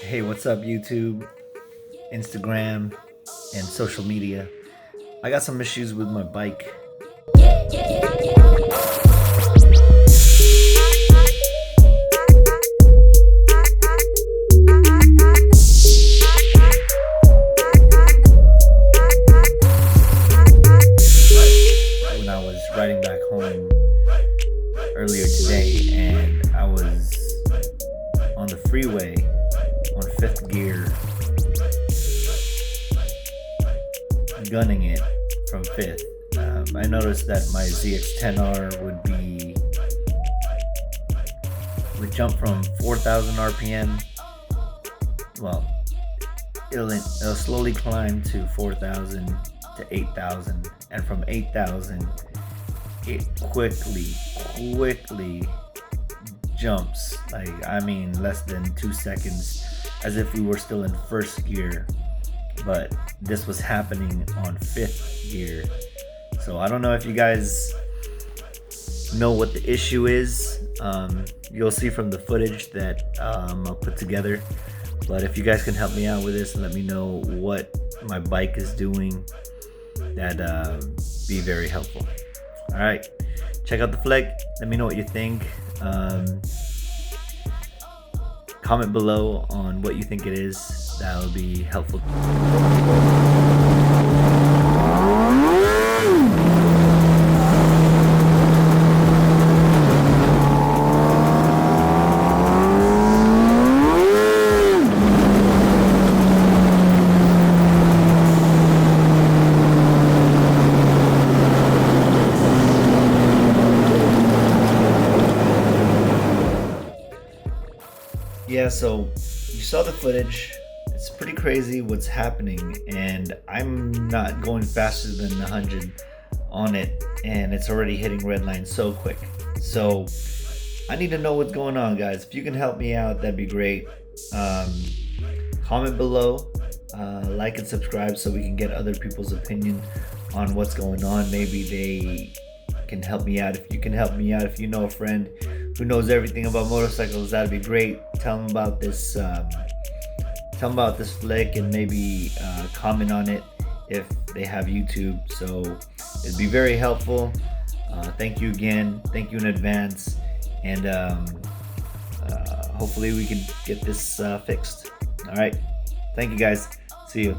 Hey, what's up, YouTube, Instagram, and social media? I got some issues with my bike. When I was riding back home earlier today, and I was on the freeway on fifth gear, gunning it from fifth. I noticed that my ZX10R would jump from 4,000 RPM. Well, it'll slowly climb to 4,000 to 8,000, and from 8,000, it quickly jumps, less than 2 seconds, as if we were still in first gear, but this was happening on fifth gear. So I don't know if you guys know what the issue is. You'll see from the footage that I'll put together, but if you guys can help me out with this and let me know what my bike is doing, that'd be very helpful. All right, check out the flick, let me know what you think. Comment below on what you think it is. That'll be helpful. Yeah, so you saw the footage. It's pretty crazy what's happening, and I'm not going faster than 100 on it, and it's already hitting red line so quick. So I need to know what's going on, guys. If you can help me out, that'd be great. Comment below, like and subscribe so we can get other people's opinion on what's going on. Maybe they can help me out. If you can help me out, if you know a friend who knows everything about motorcycles, that'd be great. Tell them about this flick, and maybe comment on it if they have YouTube. So it'd be very helpful. Thank you again. Thank you in advance, and hopefully we can get this fixed. All right, thank you guys. See you.